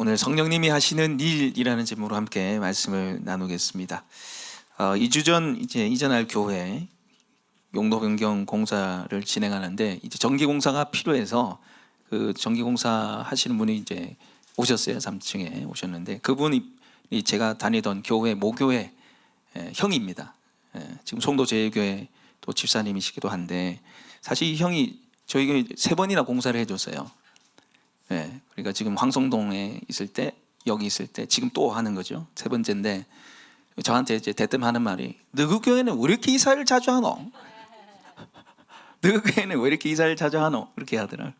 오늘 성령님이 하시는 일이라는 제목으로 함께 말씀을 나누겠습니다. 2주 전 이전할 교회 용도 변경 공사를 진행하는데 이제 전기 공사가 필요해서 그 전기 공사 하시는 분이 이제 오셨어요. 3층에 오셨는데 그분이 제가 다니던 교회 모교회 형입니다. 지금 송도 제일교회 또 집사님이시기도 한데 사실 이 형이 저희 교회 3번이나 공사를 해줬어요. 그러니까 지금 황성동에 있을 때 여기 있을 때 지금 또 하는 거죠. 3번째인데 저한테 이제 대뜸 하는 말이 너그 교회는 왜 이렇게 이사를 자주 하노? 너그 교회는 왜 이렇게 이사를 자주 하노? 그렇게 하더라고요.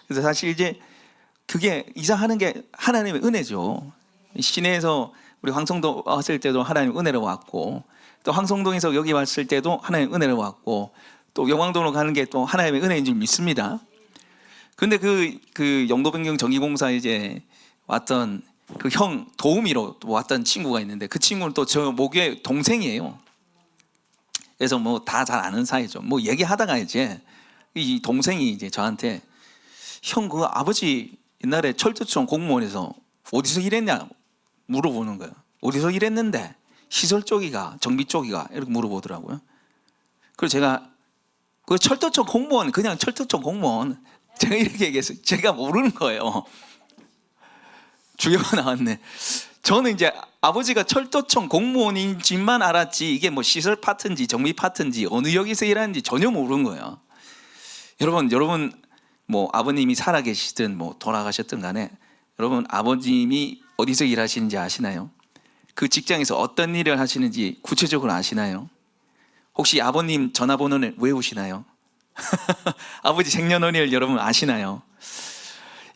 그래서 사실 이제 그게 이사하는 게 하나님의 은혜죠. 시내에서 우리 황성동 왔을 때도 하나님 은혜로 왔고 또 황성동에서 여기 왔을 때도 하나님 은혜로 왔고 또 영광도로 가는 게 또 하나님의 은혜인 줄 믿습니다. 근데 그 영도 변경 전기공사 이제 왔던 그 형 도우미로 왔던 친구가 있는데 그 친구는 또 저 모교의 동생이에요. 그래서 뭐 다 잘 아는 사이죠. 뭐 얘기하다가 이제 이 동생이 이제 저한테 형 그 아버지 옛날에 철도청 공무원에서 어디서 일했냐 물어보는 거예요. 어디서 일했는데 시설 쪽이가 정비 쪽이가 이렇게 물어보더라고요. 그래서 제가 그 철도청 공무원 그냥 철도청 공무원 제가 이렇게 얘기했어요. 제가 모르는 거예요. 주교가 나왔네. 저는 이제 아버지가 철도청 공무원인지만 알았지 이게 뭐 시설 파트인지 정비 파트인지 어느 역에서 일하는지 전혀 모르는 거예요. 여러분 뭐 아버님이 살아계시든 뭐 돌아가셨든 간에 여러분 아버님이 어디서 일하시는지 아시나요? 그 직장에서 어떤 일을 하시는지 구체적으로 아시나요? 혹시 아버님 전화번호를 외우시나요? 아버지 생년월일 여러분 아시나요?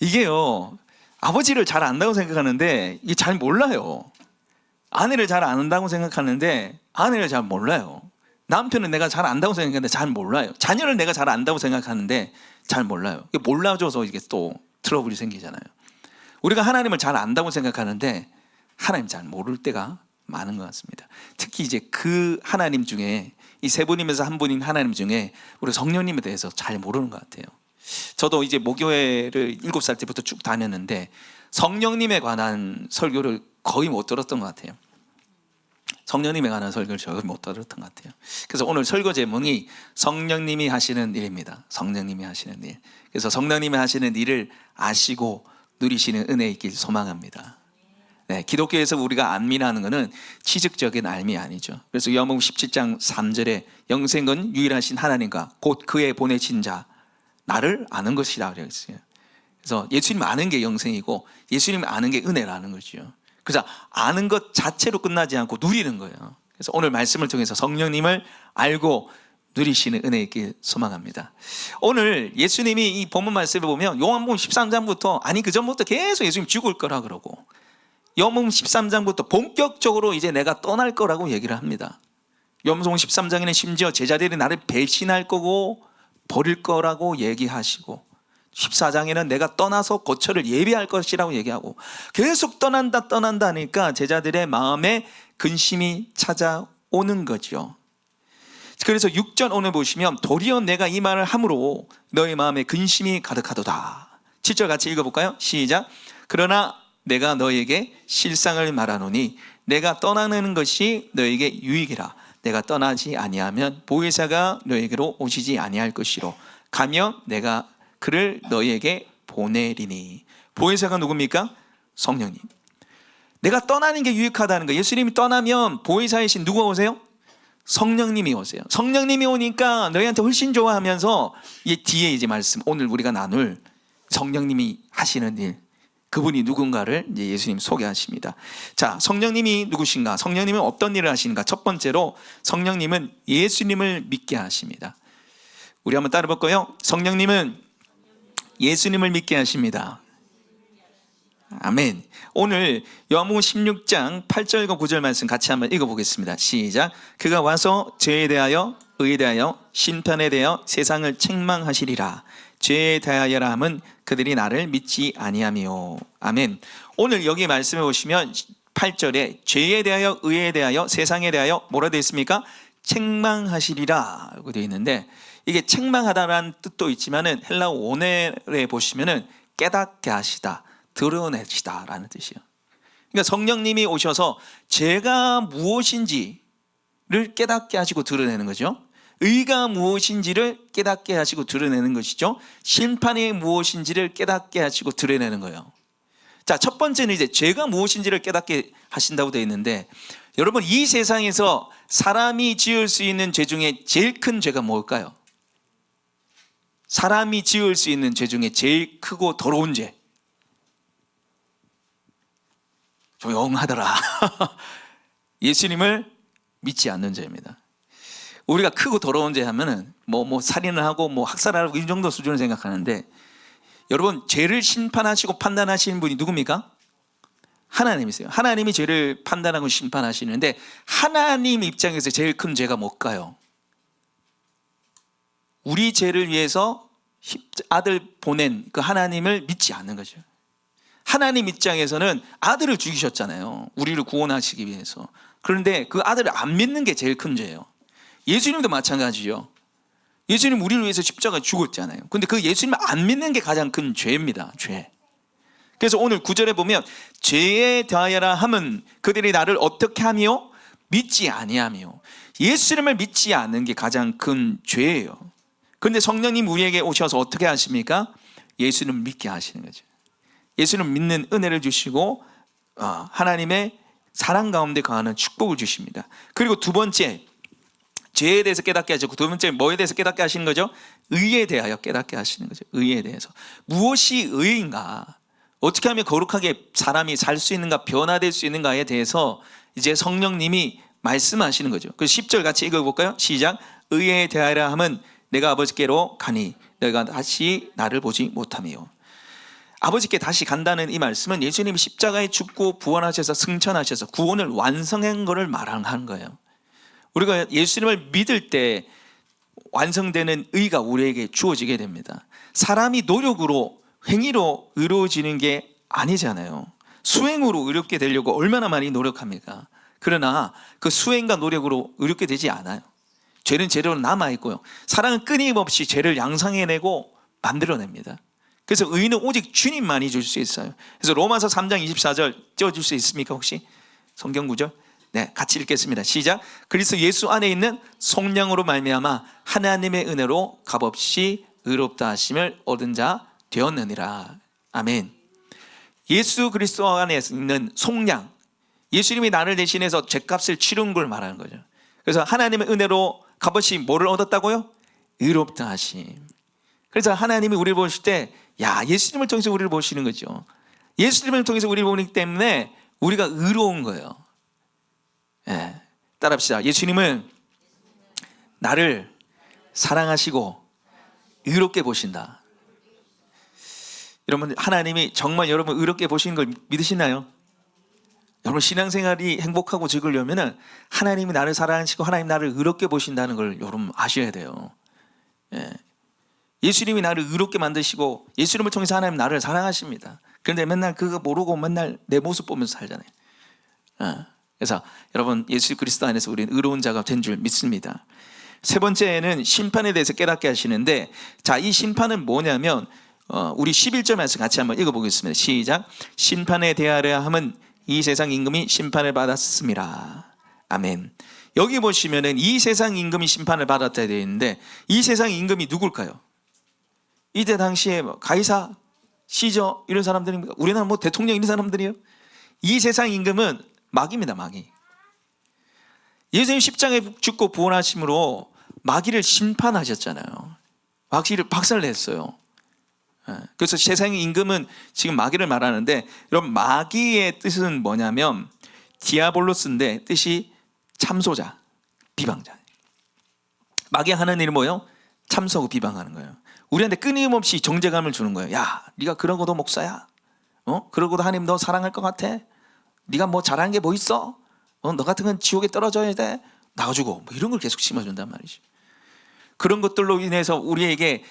이게요 아버지를 잘 안다고 생각하는데 이게 잘 몰라요. 아내를 잘 안다고 생각하는데 아내를 잘 몰라요. 남편은 내가 잘 안다고 생각하는데 잘 몰라요. 자녀를 내가 잘 안다고 생각하는데 잘 몰라요. 이게 몰라줘서 이게 또 트러블이 생기잖아요. 우리가 하나님을 잘 안다고 생각하는데 하나님 잘 모를 때가 많은 것 같습니다. 특히 이제 그 하나님 중에 이 3분이면서 한 분인 하나님 중에 우리 성령님에 대해서 잘 모르는 것 같아요. 저도 이제 모교회를 7살 때부터 쭉 다녔는데 성령님에 관한 설교를 거의 못 들었던 것 같아요. 성령님에 관한 설교를 거의 못 들었던 것 같아요. 그래서 오늘 설교 제목이 성령님이 하시는 일입니다. 성령님이 하시는 일. 그래서 성령님이 하시는 일을 아시고 누리시는 은혜 있길 소망합니다. 네, 기독교에서 우리가 안미라는 것은 치적적인 알미 아니죠. 그래서 요한복음 17장 3절에 영생은 유일하신 하나님과 곧 그의 보내신 자 나를 아는 것이라 그랬어요. 그래서 예수님 아는 게 영생이고 예수님 아는 게 은혜라는 거죠. 그래서 아는 것 자체로 끝나지 않고 누리는 거예요. 그래서 오늘 말씀을 통해서 성령님을 알고 누리시는 은혜 있길 소망합니다. 오늘 예수님이 이 본문 말씀을 보면 요한복음 13장부터 아니 그 전부터 계속 예수님 죽을 거라 그러고 요한복음 13장부터 본격적으로 이제 내가 떠날 거라고 얘기를 합니다. 요한복음 13장에는 심지어 제자들이 나를 배신할 거고 버릴 거라고 얘기하시고 14장에는 내가 떠나서 고처를 예비할 것이라고 얘기하고 계속 떠난다 하니까 제자들의 마음에 근심이 찾아오는 거죠. 그래서 6절 오늘 보시면 도리어 내가 이 말을 함으로 너의 마음에 근심이 가득하도다. 7절 같이 읽어볼까요? 시작. 그러나 내가 너에게 실상을 말하노니 내가 떠나는 것이 너에게 유익이라. 내가 떠나지 아니하면 보혜사가 너에게로 오시지 아니할 것이로 가며 내가 그를 너에게 보내리니. 보혜사가 누굽니까? 성령님. 내가 떠나는 게 유익하다는 거. 예수님이 떠나면 보혜사이신 누가 오세요? 성령님이 오세요. 성령님이 오니까 너희한테 훨씬 좋아하면서 이 뒤에 이제 말씀 오늘 우리가 나눌 성령님이 하시는 일 그분이 누군가를 이제 예수님 소개하십니다. 자, 성령님이 누구신가? 성령님은 어떤 일을 하시는가? 첫 번째로 성령님은 예수님을 믿게 하십니다. 우리 한번 따라 볼까요? 성령님은 예수님을 믿게 하십니다. 아멘. 오늘 요한복음 16장 8절과 9절 말씀 같이 한번 읽어보겠습니다. 시작. 그가 와서 죄에 대하여 의에 대하여 심판에 대하여 세상을 책망하시리라. 죄에 대하여라 함은 그들이 나를 믿지 아니하며. 아멘. 오늘 여기 말씀해 보시면 8절에 죄에 대하여 의에 대하여 세상에 대하여 뭐라 되어 있습니까? 책망하시리라 라고 되어 있는데 이게 책망하다라는 뜻도 있지만은 헬라어 원어에 보시면은 깨닫게 하시다, 드러내시다라는 뜻이에요. 그러니까 성령님이 오셔서 죄가 무엇인지를 깨닫게 하시고 드러내는 거죠. 의가 무엇인지를 깨닫게 하시고 드러내는 것이죠. 심판이 무엇인지를 깨닫게 하시고 드러내는 거예요. 자, 첫 번째는 이제 죄가 무엇인지를 깨닫게 하신다고 되어 있는데, 여러분 이 세상에서 사람이 지을 수 있는 죄 중에 제일 큰 죄가 뭘까요? 사람이 지을 수 있는 죄 중에 제일 크고 더러운 죄. 조용하더라. 예수님을 믿지 않는 죄입니다. 우리가 크고 더러운 죄 하면은 뭐 살인을 하고 뭐 학살을 하고 이 정도 수준을 생각하는데, 여러분 죄를 심판하시고 판단하시는 분이 누굽니까? 하나님이세요. 하나님이 죄를 판단하고 심판하시는데, 하나님 입장에서 제일 큰 죄가 뭘까요? 우리 죄를 위해서 아들 보낸 그 하나님을 믿지 않는 거죠. 하나님 입장에서는 아들을 죽이셨잖아요. 우리를 구원하시기 위해서. 그런데 그 아들을 안 믿는 게 제일 큰 죄예요. 예수님도 마찬가지죠. 예수님 우리를 위해서 십자가에 죽었잖아요. 근데 그 예수님을 안 믿는 게 가장 큰 죄입니다. 죄. 그래서 오늘 9절에 보면 죄에 대하여라 함은 그들이 나를 어떻게 하며 믿지 아니하며, 예수님을 믿지 않는 게 가장 큰 죄예요. 그런데 성령님 우리에게 오셔서 어떻게 하십니까? 예수님을 믿게 하시는 거죠. 예수님을 믿는 은혜를 주시고 하나님의 사랑 가운데 거하는 축복을 주십니다. 그리고 두 번째, 죄에 대해서 깨닫게 하시고, 두 번째 뭐에 대해서 깨닫게 하시는 거죠? 의에 대하여 깨닫게 하시는 거죠. 의에 대해서. 무엇이 의인가, 어떻게 하면 거룩하게 사람이 살 수 있는가, 변화될 수 있는가에 대해서 이제 성령님이 말씀하시는 거죠. 그 10절 같이 읽어볼까요? 시작. 의에 대하여 함은 내가 아버지께로 가니 내가 다시 나를 보지 못하며. 아버지께 다시 간다는 이 말씀은 예수님이 십자가에 죽고 부활하셔서 승천하셔서 구원을 완성한 것을 말하는 거예요. 우리가 예수님을 믿을 때 완성되는 의가 우리에게 주어지게 됩니다. 사람이 노력으로, 행위로 의로워지는 게 아니잖아요. 수행으로 의롭게 되려고 얼마나 많이 노력합니까? 그러나 그 수행과 노력으로 의롭게 되지 않아요. 죄는 죄로 남아있고요, 사랑은 끊임없이 죄를 양상해내고 만들어냅니다. 그래서 의는 오직 주님만이 줄 수 있어요. 그래서 로마서 3장 24절 띄워줄 수 있습니까 혹시? 성경 구절? 네, 같이 읽겠습니다. 시작. 그리스도 예수 안에 있는 속량으로 말미암아 하나님의 은혜로 값없이 의롭다 하심을 얻은 자 되었느니라. 아멘. 예수 그리스도 안에 있는 속량, 예수님이 나를 대신해서 죄값을 치른 걸 말하는 거죠. 그래서 하나님의 은혜로 값없이 뭐를 얻었다고요? 의롭다 하심. 그래서 하나님이 우리를 보실 때, 야, 예수님을 통해서 우리를 보시는 거죠. 예수님을 통해서 우리를 보기 때문에 우리가 의로운 거예요. 예, 따라합시다. 예수님은 나를 사랑하시고 의롭게 보신다. 여러분, 하나님이 정말 여러분 의롭게 보시는 걸 믿으시나요? 여러분 신앙생활이 행복하고 즐거우려면 하나님이 나를 사랑하시고 하나님 나를 의롭게 보신다는 걸 여러분 아셔야 돼요. 예. 예수님이 나를 의롭게 만드시고 예수님을 통해서 하나님 나를 사랑하십니다. 그런데 맨날 그거 모르고 맨날 내 모습 보면서 살잖아요. 그래서 여러분 예수 그리스도 안에서 우리는 의로운 자가 된 줄 믿습니다. 세 번째는 심판에 대해서 깨닫게 하시는데, 자, 이 심판은 뭐냐면 우리 11절 말씀 같이 한번 읽어보겠습니다. 시작. 심판에 대하려 함은 이 세상 임금이 심판을 받았음이라. 아멘. 여기 보시면은 이 세상 임금이 심판을 받았다 되어 있는데, 이 세상 임금이 누굴까요? 이때 당시에 가이사, 시저 이런 사람들입니까? 우리나라 뭐 대통령 이런 사람들이에요? 이 세상 임금은 마귀입니다. 마귀. 예수님 십자가에 죽고 부활하심으로 마귀를 심판하셨잖아요. 마귀를 박살냈어요. 그래서 세상의 임금은 지금 마귀를 말하는데, 여러분 마귀의 뜻은 뭐냐면 디아볼로스인데 뜻이 참소자, 비방자. 마귀 하는 일이 뭐예요? 참소하고 비방하는 거예요. 우리한테 끊임없이 정죄감을 주는 거예요. 야, 네가 그러고도 목사야? 그러고도 하나님 너 사랑할 것 같아? 네가 뭐 잘하는 게 뭐 있어? 너 같은 건 지옥에 떨어져야 돼? 나가주고 뭐 이런 걸 계속 심어준단 말이죠. 그런 것들로 인해서 우리에게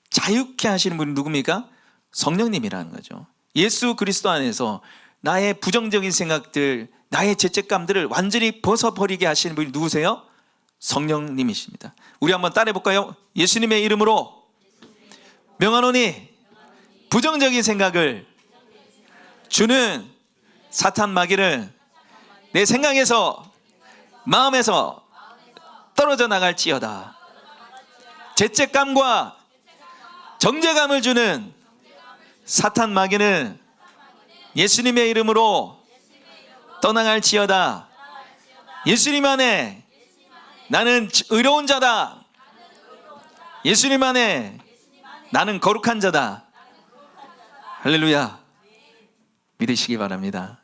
자유케 하시는 분이 누굽니까? 성령님이라는 거죠. 예수 그리스도 안에서 나의 부정적인 생각들, 나의 죄책감들을 완전히 벗어버리게 하시는 분이 누구세요? 성령님이십니다. 우리 한번 따라해 볼까요? 예수님의 이름으로 명하노니 부정적인 생각을 주는 사탄 마귀를 내 생각에서 마음에서 떨어져 나갈지어다. 죄책감과 정죄감을 주는 사탄 마귀는 예수님의 이름으로 떠나갈지어다. 예수님 안에 나는 의로운 자다. 예수님 안에 나는 거룩한 자다. 할렐루야. 믿으시기 바랍니다.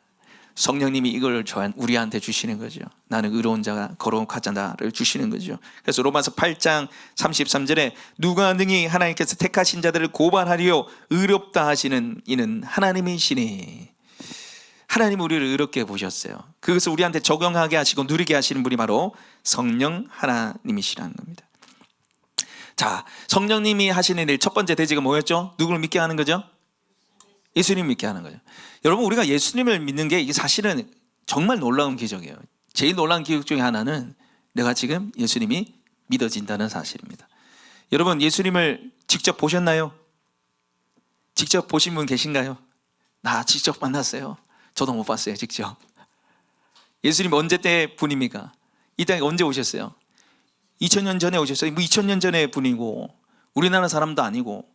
성령님이 이걸 우리한테 주시는 거죠. 나는 의로운 자가 거룩한 자다를 주시는 거죠. 그래서 로마서 8장 33절에 누가 능히 하나님께서 택하신 자들을 고발하리요 의롭다 하시는 이는 하나님이시니. 하나님 우리를 의롭게 보셨어요. 그것을 우리한테 적용하게 하시고 누리게 하시는 분이 바로 성령 하나님이시라는 겁니다. 자, 성령님이 하시는 일 첫 번째 대지가 뭐였죠? 누구를 믿게 하는 거죠? 예수님 믿게 하는 거죠. 여러분, 우리가 예수님을 믿는 게 이게 사실은 정말 놀라운 기적이에요. 제일 놀라운 기적 중에 하나는 내가 지금 예수님이 믿어진다는 사실입니다. 여러분, 예수님을 직접 보셨나요? 직접 보신 분 계신가요? 나 직접 만났어요. 저도 못 봤어요, 직접. 예수님 언제 때 분입니까? 이 땅에 언제 오셨어요? 2000년 전에 오셨어요. 뭐 2000년 전에 분이고 우리나라 사람도 아니고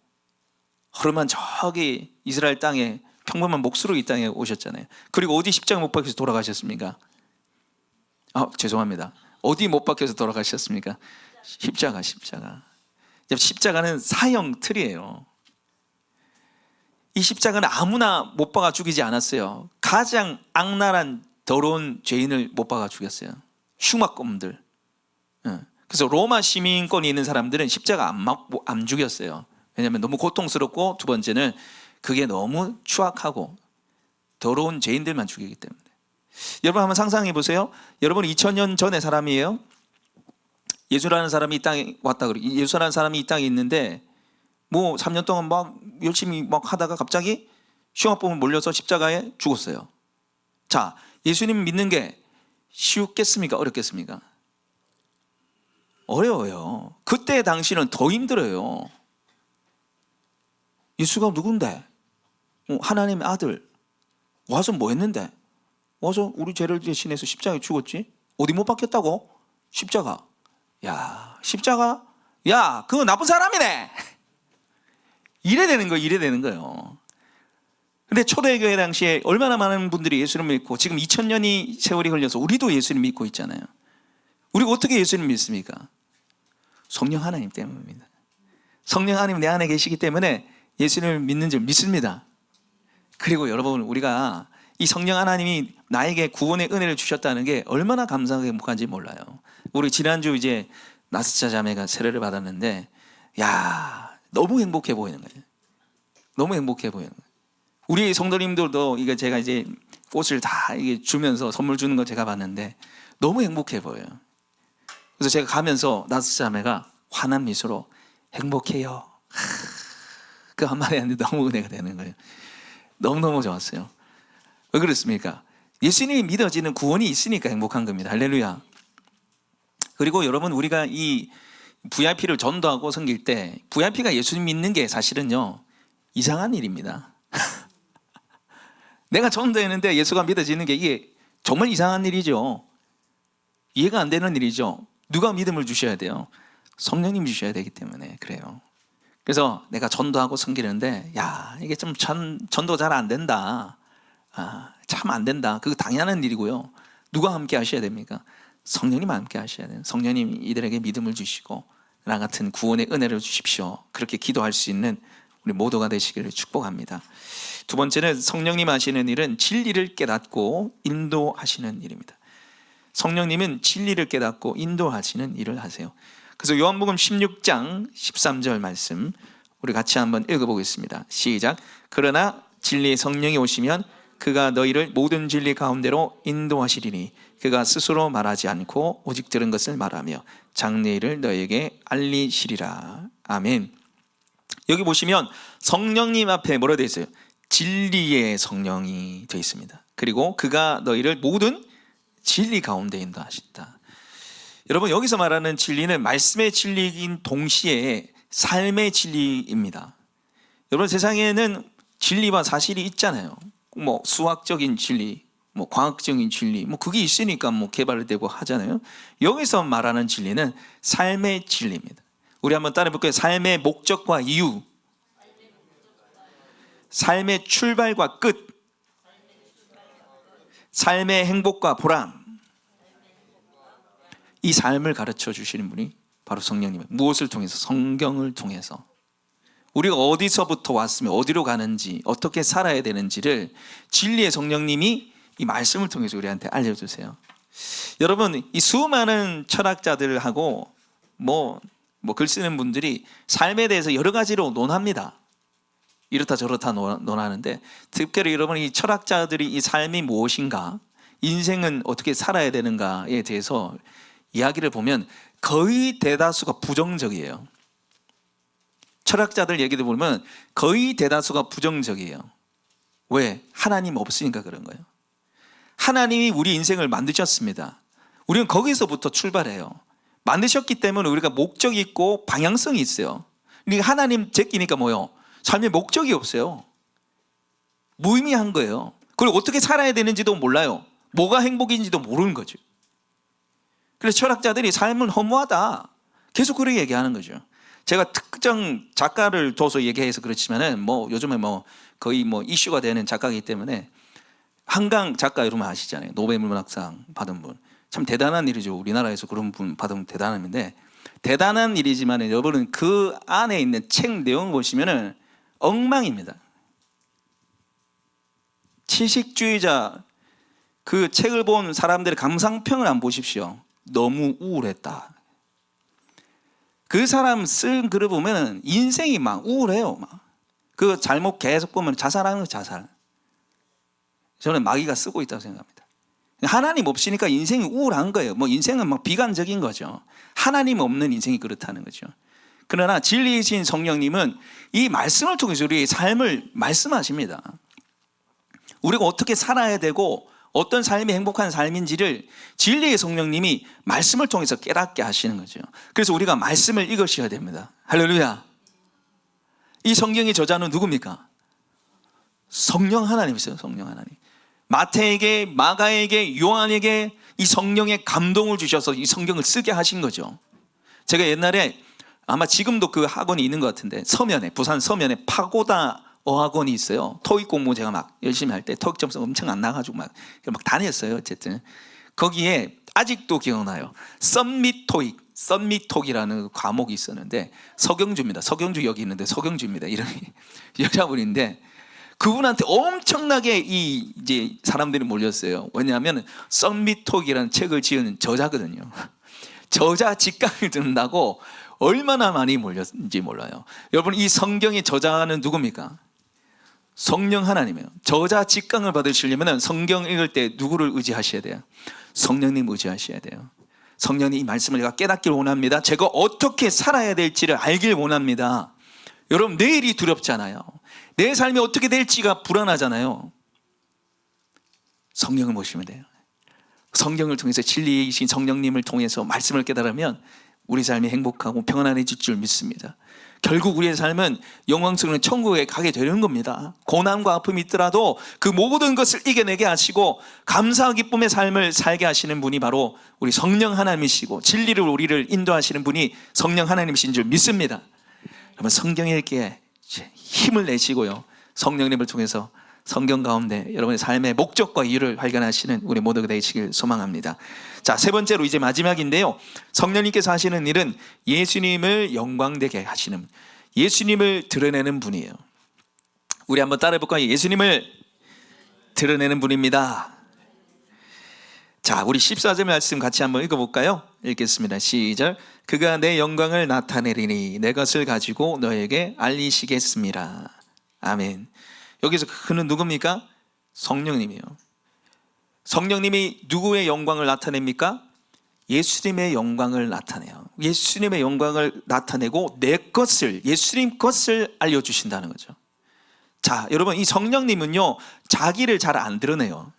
허름한 저기 이스라엘 땅에 평범한 목수로 이 땅에 오셨잖아요. 그리고 어디 십자가 못 박혀서 돌아가셨습니까? 죄송합니다. 어디 못 박혀서 돌아가셨습니까? 십자가. 십자가는 사형 틀이에요. 이 십자가는 아무나 못 박아 죽이지 않았어요. 가장 악랄한 더러운 죄인을 못 박아 죽였어요. 흉악범들. 그래서 로마 시민권이 있는 사람들은 십자가 안 죽였어요. 왜냐하면 너무 고통스럽고, 두 번째는 그게 너무 추악하고 더러운 죄인들만 죽이기 때문에. 여러분 한번 상상해 보세요. 여러분 2000년 전의 사람이에요. 예수라는 사람이 이 땅에 왔다 그러고, 예수라는 사람이 이 땅에 있는데 뭐 3년 동안 막 열심히 막 하다가 갑자기 흉악범을 몰려서 십자가에 죽었어요. 자, 예수님 믿는 게 쉽겠습니까? 어렵겠습니까? 어려워요. 그때 당시는 더 힘들어요. 예수가 누군데? 하나님의 아들. 와서 뭐 했는데? 와서 우리 죄를 대신해서 십자가에 죽었지? 어디 못 박혔다고? 십자가. 야, 십자가? 야, 그거 나쁜 사람이네. 이래 되는 거예요. 근데 초대교회 당시에 얼마나 많은 분들이 예수를 믿고, 지금 2000년이 세월이 흘려서 우리도 예수를 믿고 있잖아요. 우리가 어떻게 예수를 믿습니까? 성령 하나님 때문입니다. 성령 하나님 내 안에 계시기 때문에 예수님을 믿는 줄 믿습니다. 그리고 여러분, 우리가 이 성령 하나님이 나에게 구원의 은혜를 주셨다는 게 얼마나 감사하고 행복한지 몰라요. 우리 지난주 이제 나스차 자매가 세례를 받았는데, 야, 너무 행복해 보이는 거예요. 너무 행복해 보이는 거예요. 우리 성도님들도 이거 제가 이제 꽃을 다 이게 주면서 선물 주는 거 제가 봤는데 너무 행복해 보여요. 그래서 제가 가면서 나스차 자매가 환한 미소로 행복해요. 그 한마디 하는데 너무 은혜가 되는 거예요. 너무너무 좋았어요. 왜 그렇습니까? 예수님이 믿어지는 구원이 있으니까 행복한 겁니다. 할렐루야. 그리고 여러분, 우리가 이 VIP를 전도하고 섬길 때 VIP가 예수님 믿는 게 사실은요 이상한 일입니다. 내가 전도했는데 예수가 믿어지는 게 이게 정말 이상한 일이죠. 이해가 안 되는 일이죠. 누가 믿음을 주셔야 돼요? 성령님 주셔야 되기 때문에 그래요. 그래서 내가 전도하고 섬기는데, 야, 이게 좀 전도 잘 안 된다. 참 안 된다. 그거 당연한 일이고요. 누가 함께 하셔야 됩니까? 성령님 함께 하셔야 돼요. 성령님 이들에게 믿음을 주시고 나 같은 구원의 은혜를 주십시오. 그렇게 기도할 수 있는 우리 모두가 되시기를 축복합니다. 두 번째는 성령님 하시는 일은 진리를 깨닫고 인도하시는 일입니다. 성령님은 진리를 깨닫고 인도하시는 일을 하세요. 그래서 요한복음 16장 13절 말씀 우리 같이 한번 읽어보겠습니다. 시작. 그러나 진리의 성령이 오시면 그가 너희를 모든 진리 가운데로 인도하시리니 그가 스스로 말하지 않고 오직 들은 것을 말하며 장래일을 너희에게 알리시리라. 아멘. 여기 보시면 성령님 앞에 뭐라 되어 있어요? 진리의 성령이 되어 있습니다. 그리고 그가 너희를 모든 진리 가운데 인도하신다. 여러분, 여기서 말하는 진리는 말씀의 진리인 동시에 삶의 진리입니다. 여러분, 세상에는 진리와 사실이 있잖아요. 뭐 수학적인 진리, 뭐 과학적인 진리, 뭐 그게 있으니까 뭐 개발되고 하잖아요. 여기서 말하는 진리는 삶의 진리입니다. 우리 한번 따라해 볼까요? 삶의 목적과 이유, 삶의 출발과 끝, 삶의 행복과 보람, 이 삶을 가르쳐 주시는 분이 바로 성령님이에요. 무엇을 통해서? 성경을 통해서. 우리가 어디서부터 왔으면 어디로 가는지, 어떻게 살아야 되는지를 진리의 성령님이 이 말씀을 통해서 우리한테 알려주세요. 여러분, 이 수많은 철학자들하고 글 쓰는 분들이 삶에 대해서 여러 가지로 논합니다. 이렇다 저렇다 논하는데, 특별히 여러분, 이 철학자들이 이 삶이 무엇인가, 인생은 어떻게 살아야 되는가에 대해서 이야기를 보면 거의 대다수가 부정적이에요. 철학자들 얘기를 보면 거의 대다수가 부정적이에요. 왜? 하나님 없으니까 그런 거예요. 하나님이 우리 인생을 만드셨습니다. 우리는 거기서부터 출발해요. 만드셨기 때문에 우리가 목적이 있고 방향성이 있어요. 그러니까 하나님 제끼니까 뭐요? 삶의 목적이 없어요. 무의미한 거예요. 그리고 어떻게 살아야 되는지도 몰라요. 뭐가 행복인지도 모르는 거죠. 그래서 철학자들이 삶은 허무하다, 계속 그렇게 얘기하는 거죠. 제가 특정 작가를 둬서 얘기해서 그렇지만은 요즘에 거의 이슈가 되는 작가이기 때문에, 한강 작가 여러분 아시잖아요. 노벨 문학상 받은 분. 참 대단한 일이죠. 우리나라에서 그런 분 받으면 대단한 일인데, 대단한 일이지만 여러분은 그 안에 있는 책 내용 보시면은 엉망입니다. 채식주의자 그 책을 본 사람들의 감상평을 안 보십시오. 너무 우울했다. 그 사람 쓴 글을 보면 인생이 막 우울해요. 그 잘못 계속 보면 자살하는 거, 자살. 저는 마귀가 쓰고 있다고 생각합니다. 하나님 없으니까 인생이 우울한 거예요. 인생은 막 비관적인 거죠. 하나님 없는 인생이 그렇다는 거죠. 그러나 진리이신 성령님은 이 말씀을 통해서 우리의 삶을 말씀하십니다. 우리가 어떻게 살아야 되고 어떤 삶이 행복한 삶인지를 진리의 성령님이 말씀을 통해서 깨닫게 하시는 거죠. 그래서 우리가 말씀을 읽으셔야 됩니다. 할렐루야. 이 성경의 저자는 누굽니까? 성령 하나님이세요. 성령 하나님. 마태에게, 마가에게, 요한에게 이 성령의 감동을 주셔서 이 성경을 쓰게 하신 거죠. 제가 옛날에, 아마 지금도 그 학원이 있는 것 같은데, 서면에, 부산 서면에 파고다 어학원이 있어요. 토익 공부 제가 막 열심히 할 때 토익 점수 엄청 안 나가지고 막 다녔어요. 어쨌든 거기에 아직도 기억나요. 썸밋톡이라는 과목이 있었는데, 서경주입니다. 서경주 여기 있는데 서경주입니다. 이름이 여자분인데, 그분한테 엄청나게 이제 사람들이 몰렸어요. 왜냐하면 썸밋톡이라는 책을 지은 저자거든요. 저자 직강을 듣는다고 얼마나 많이 몰렸는지 몰라요. 여러분, 이 성경의 저자는 누굽니까? 성령 하나님이에요. 저자 직강을 받으시려면 성경 읽을 때 누구를 의지하셔야 돼요? 성령님 의지하셔야 돼요. 성령님, 이 말씀을 내가 깨닫기를 원합니다. 제가 어떻게 살아야 될지를 알길 원합니다. 여러분, 내일이 두렵잖아요. 내 삶이 어떻게 될지가 불안하잖아요. 성령을 모시면 돼요. 성경을 통해서 진리이신 성령님을 통해서 말씀을 깨달으면 우리 삶이 행복하고 평안해질 줄 믿습니다. 결국 우리의 삶은 영광스러운 천국에 가게 되는 겁니다. 고난과 아픔이 있더라도 그 모든 것을 이겨내게 하시고 감사와 기쁨의 삶을 살게 하시는 분이 바로 우리 성령 하나님이시고, 진리를 우리를 인도하시는 분이 성령 하나님이신 줄 믿습니다. 여러분, 성경 읽기에 힘을 내시고요, 성령님을 통해서 성경 가운데 여러분의 삶의 목적과 이유를 발견하시는 우리 모두가 되시길 소망합니다. 자, 세 번째로 이제 마지막인데요, 성령님께서 하시는 일은 예수님을 영광되게 하시는, 예수님을 드러내는 분이에요. 우리 한번 따라해 볼까요? 예수님을 드러내는 분입니다. 자, 우리 14절 말씀 같이 한번 읽어볼까요? 읽겠습니다. 시작. 그가 내 영광을 나타내리니 내 것을 가지고 너에게 알리시겠습니다. 아멘. 여기서 그는 누굽니까? 성령님이에요. 성령님이 누구의 영광을 나타냅니까? 예수님의 영광을 나타내요. 예수님의 영광을 나타내고 내 것을, 예수님 것을 알려주신다는 거죠. 자, 여러분, 이 성령님은요, 자기를 잘 안 드러내요.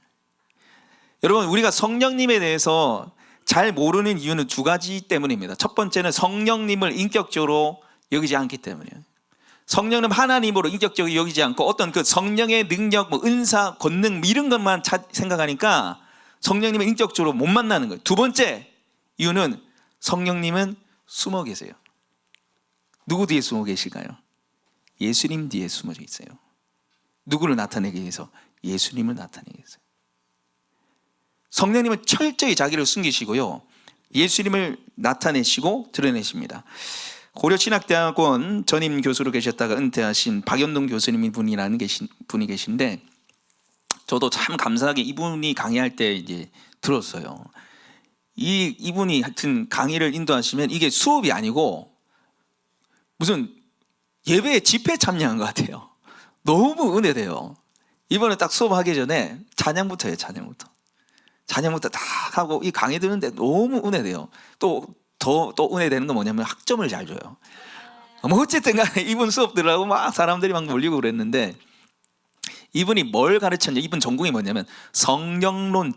여러분, 우리가 성령님에 대해서 잘 모르는 이유는 두 가지 때문입니다. 첫 번째는 성령님을 인격적으로 여기지 않기 때문이에요. 성령님 하나님으로 인격적으로 여기지 않고 어떤 그 성령의 능력, 뭐 은사, 권능 이런 것만 생각하니까 성령님을 인격적으로 못 만나는 거예요. 두 번째 이유는 성령님은 숨어 계세요. 누구 뒤에 숨어 계실까요? 예수님 뒤에 숨어 있어요. 누구를 나타내기 위해서? 예수님을 나타내기 위해서. 성령님은 철저히 자기를 숨기시고요, 예수님을 나타내시고 드러내십니다. 고려신학대학원 전임 교수로 계셨다가 은퇴하신 박연동 교수님 분이라는 분이 계신데, 저도 참 감사하게 이분이 강의할 때 이제 들었어요. 이분이 하여튼 강의를 인도하시면 이게 수업이 아니고 무슨 예배에 집회 참여한 것 같아요. 너무 은혜돼요. 이번에 딱 수업하기 전에 찬양부터 해요. 찬양부터 딱 하고 이 강의 듣는데 너무 은혜돼요. 또 은혜되는 건 뭐냐면 학점을 잘 줘요. 뭐 어쨌든 간에 이분 수업 들으라고 막 사람들이 막 몰리고 그랬는데, 이분이 뭘 가르쳤냐, 이분 전공이 뭐냐면 성령론,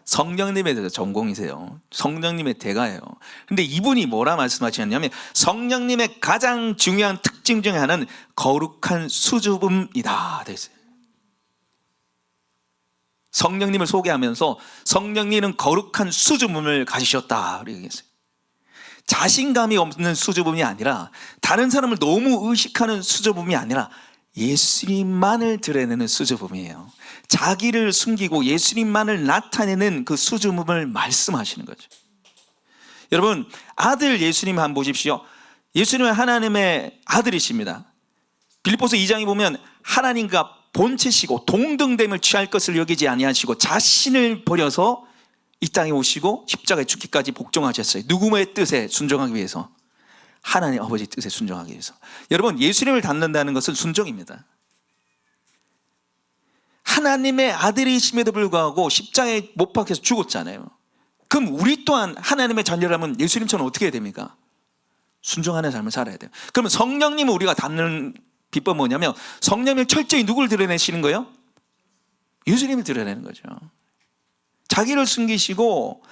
성령님에 대해서 전공이세요. 성령님의 대가예요. 근데 이분이 뭐라 말씀하셨냐면 성령님의 가장 중요한 특징 중에 하나는 거룩한 수줍음이다 됐어요. 성령님을 소개하면서 성령님은 거룩한 수줍음을 가지셨다 이렇게 얘기했어요. 자신감이 없는 수줍음이 아니라, 다른 사람을 너무 의식하는 수줍음이 아니라 예수님만을 드러내는 수줍음이에요. 자기를 숨기고 예수님만을 나타내는 그 수줍음을 말씀하시는 거죠. 여러분, 아들 예수님 한번 보십시오. 예수님은 하나님의 아들이십니다. 빌립보서 2장에 보면 하나님과 본체시고 동등됨을 취할 것을 여기지 아니하시고 자신을 버려서 이 땅에 오시고 십자가에 죽기까지 복종하셨어요. 누구의 뜻에 순종하기 위해서? 하나님 아버지 뜻에 순종하기 위해서. 여러분, 예수님을 닮는다는 것은 순종입니다. 하나님의 아들이심에도 불구하고 십자가에 못 박혀서 죽었잖아요. 그럼 우리 또한 하나님의 자녀라면 예수님처럼 어떻게 해야 됩니까? 순종하는 삶을 살아야 돼요. 그러면 성령님을 우리가 닮는 비법은 뭐냐면, 성령님을 철저히 누구를 드러내시는 거예요? 예수님을 드러내는 거죠. 자기를 숨기시고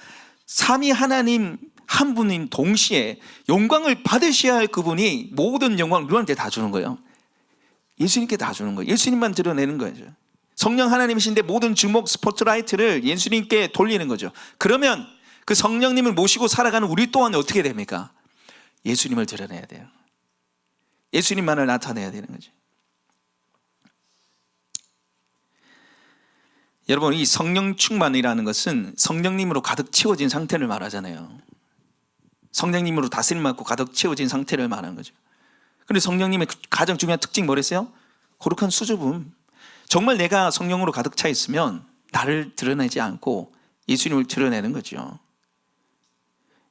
삼위 하나님 한 분인 동시에 영광을 받으셔야 할 그분이 모든 영광을 누구한테 다 주는 거예요? 예수님께 다 주는 거예요. 예수님만 드러내는 거죠. 성령 하나님이신데 모든 주목 스포트라이트를 예수님께 돌리는 거죠. 그러면 그 성령님을 모시고 살아가는 우리 또한 어떻게 됩니까? 예수님을 드러내야 돼요. 예수님만을 나타내야 되는 거죠. 여러분, 이 성령 충만이라는 것은 성령님으로 가득 채워진 상태를 말하잖아요. 성령님으로 다스림 받고 가득 채워진 상태를 말하는 거죠. 그런데 성령님의 가장 중요한 특징이 뭐랬어요? 거룩한 수줍음. 정말 내가 성령으로 가득 차 있으면 나를 드러내지 않고 예수님을 드러내는 거죠.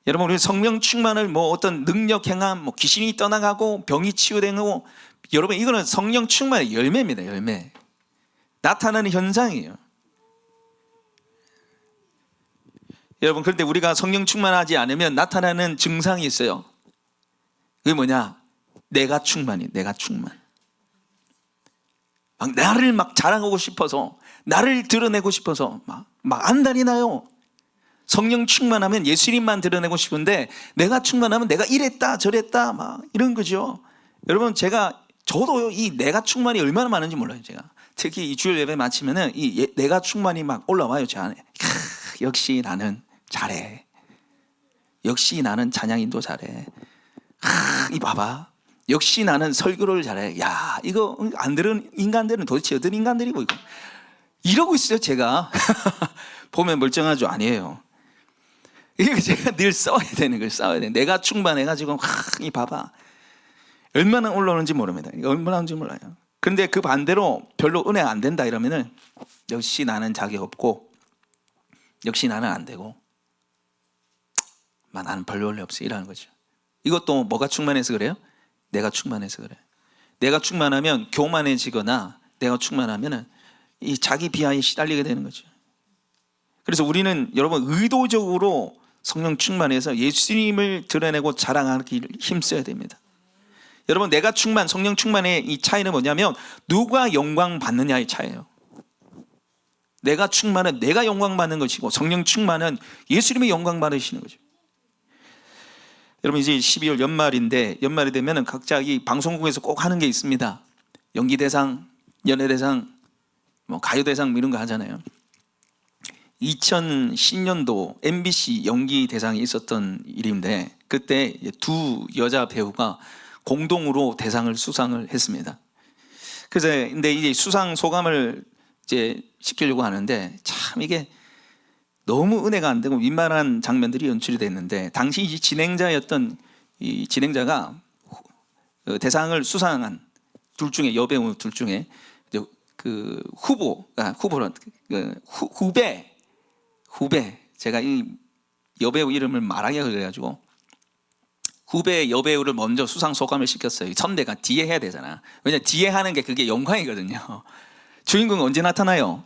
여러분, 우리 성령 충만을 뭐 어떤 능력 행함, 뭐 귀신이 떠나가고 병이 치유되고, 여러분 이거는 성령 충만의 열매입니다. 열매. 나타나는 현상이에요. 여러분, 그런데 우리가 성령 충만하지 않으면 나타나는 증상이 있어요. 그게 뭐냐? 내가 충만이에요. 내가 충만. 막 나를 막 자랑하고 싶어서, 나를 드러내고 싶어서 막 안달이 나요. 성령 충만하면 예수님만 드러내고 싶은데, 내가 충만하면 내가 이랬다 저랬다 막 이런 거죠. 여러분, 저도 이 내가 충만이 얼마나 많은지 몰라요. 제가 특히 이 주일 예배 마치면은 이 내가 충만이 막 올라와요. 제 안에. 역시 나는 잘해. 역시 나는 찬양인도 잘해. 이 봐봐. 역시 나는 설교를 잘해. 야, 이거 안 들은 인간들은 도대체 어떤 인간들이고 이거 이러고 있어요. 제가 보면 멀쩡하죠? 아니에요. 이거 제가 늘 싸워야 되는 걸 싸워야 돼. 내가 충만해가지고 이 봐봐. 얼마나 올라오는지 모릅니다. 이거 얼마나 오는지 몰라요. 그런데 그 반대로 별로 은혜가 안 된다 이러면은 역시 나는 자격 없고, 역시 나는 안 되고, 나는 별로 원래 없어 이라는 거죠. 이것도 뭐가 충만해서 그래요? 내가 충만해서 그래. 내가 충만하면 교만해지거나, 내가 충만하면 이 자기 비하에 시달리게 되는 거죠. 그래서 우리는 여러분 의도적으로 성령 충만해서 예수님을 드러내고 자랑하기 힘써야 됩니다. 여러분, 내가 충만, 성령 충만의 이 차이는 뭐냐면 누가 영광 받느냐의 차이예요. 내가 충만은 내가 영광 받는 것이고, 성령 충만은 예수님이 영광 받으시는 거죠. 여러분 이제 12월 연말인데 연말이 되면은 각자 이 방송국에서 꼭 하는 게 있습니다. 연기대상, 연예대상, 뭐 가요대상 이런 거 하잖아요. 2010년도 MBC 연기대상이 있었던 일인데 그때 두 여자 배우가 공동으로 대상을 수상을 했습니다. 그래서 근데 이제 수상 소감을 이제 시키려고 하는데 참 이게 너무 은혜가 안 되고 민망한 장면들이 연출이 됐는데 당시 이 진행자였던 이 진행자가 대상을 수상한 둘 중에 여배우 둘 중에 그 후보는 후배 제가 이 여배우 이름을 말하기가 그래가지고 후배 여배우를 먼저 수상 소감을 시켰어요. 선배가 뒤에 해야 되잖아. 왜냐 뒤에 하는 게 그게 영광이거든요. 주인공은 언제 나타나요?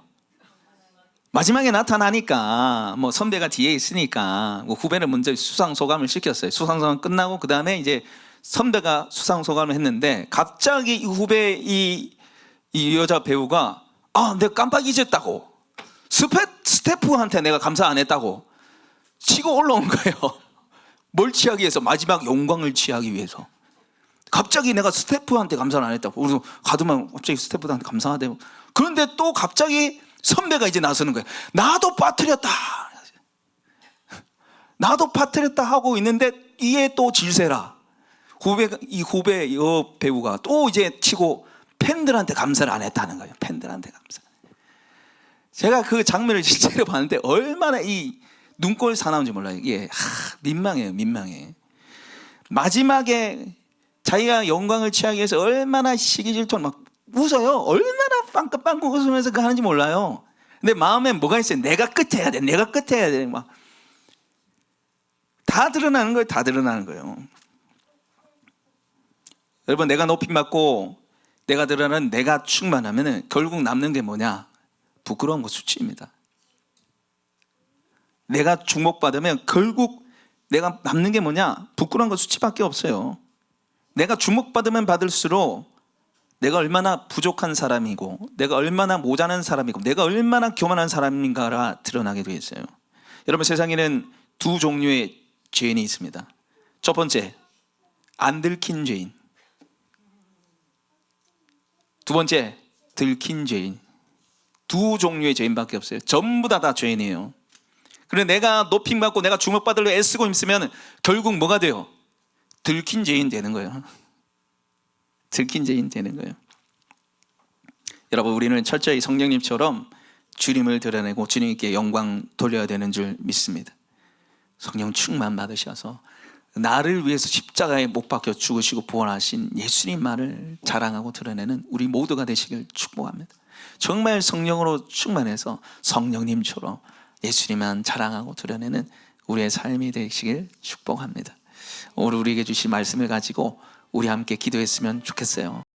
마지막에 나타나니까 뭐 선배가 뒤에 있으니까 뭐 후배를 먼저 수상 소감을 시켰어요. 수상 소감 끝나고 그 다음에 이제 선배가 수상 소감을 했는데 갑자기 이 후배 이 여자 배우가 내가 깜빡 잊었다고 스태프한테 내가 감사 안 했다고 치고 올라온 거예요. 뭘 취하기 위해서? 마지막 영광을 취하기 위해서. 갑자기 내가 스태프한테 감사를 안 했다고. 그래서 가더만 갑자기 스태프한테 감사하대요. 그런데 또 갑자기 선배가 이제 나서는 거예요. 나도 빠뜨렸다. 나도 빠뜨렸다 하고 있는데 이에 또 질세라. 이 후배 배우가 또 이제 치고 팬들한테 감사를 안 했다는 거예요. 팬들한테 감사. 제가 그 장면을 실제로 봤는데 얼마나 이 눈꼴 사나운지 몰라요. 이게 민망해요. 민망해. 마지막에 자기가 영광을 취하기 위해서 얼마나 시기질투를 막 웃어요. 얼마나 빵긋빵긋 웃으면서 그 하는지 몰라요. 근데 마음에 뭐가 있어요? 내가 끝에 해야 돼. 내가 끝에 해야 돼. 막 다 드러나는 거예요. 다 드러나는 거예요. 여러분 내가 높임받고 내가 드러나는 내가 충만하면 결국 남는 게 뭐냐? 부끄러운 거 수치입니다. 내가 주목받으면 결국 내가 남는 게 뭐냐? 부끄러운 거 수치밖에 없어요. 내가 주목받으면 받을수록 내가 얼마나 부족한 사람이고 내가 얼마나 모자란 사람이고 내가 얼마나 교만한 사람인가가 드러나게 되어 있어요. 여러분 세상에는 두 종류의 죄인이 있습니다. 첫 번째, 안 들킨 죄인. 두 번째, 들킨 죄인. 두 종류의 죄인밖에 없어요. 전부 다 죄인이에요. 그래 내가 높임받고 내가 주목받으려 애쓰고 있으면 결국 뭐가 돼요? 들킨 죄인 되는 거예요. 들킨 죄인 되는 거예요. 여러분 우리는 철저히 성령님처럼 주님을 드러내고 주님께 영광 돌려야 되는 줄 믿습니다. 성령 충만 받으셔서 나를 위해서 십자가에 못 박혀 죽으시고 부활하신 예수님만을 자랑하고 드러내는 우리 모두가 되시길 축복합니다. 정말 성령으로 충만해서 성령님처럼 예수님만 자랑하고 드러내는 우리의 삶이 되시길 축복합니다. 오늘 우리에게 주신 말씀을 가지고 우리 함께 기도했으면 좋겠어요.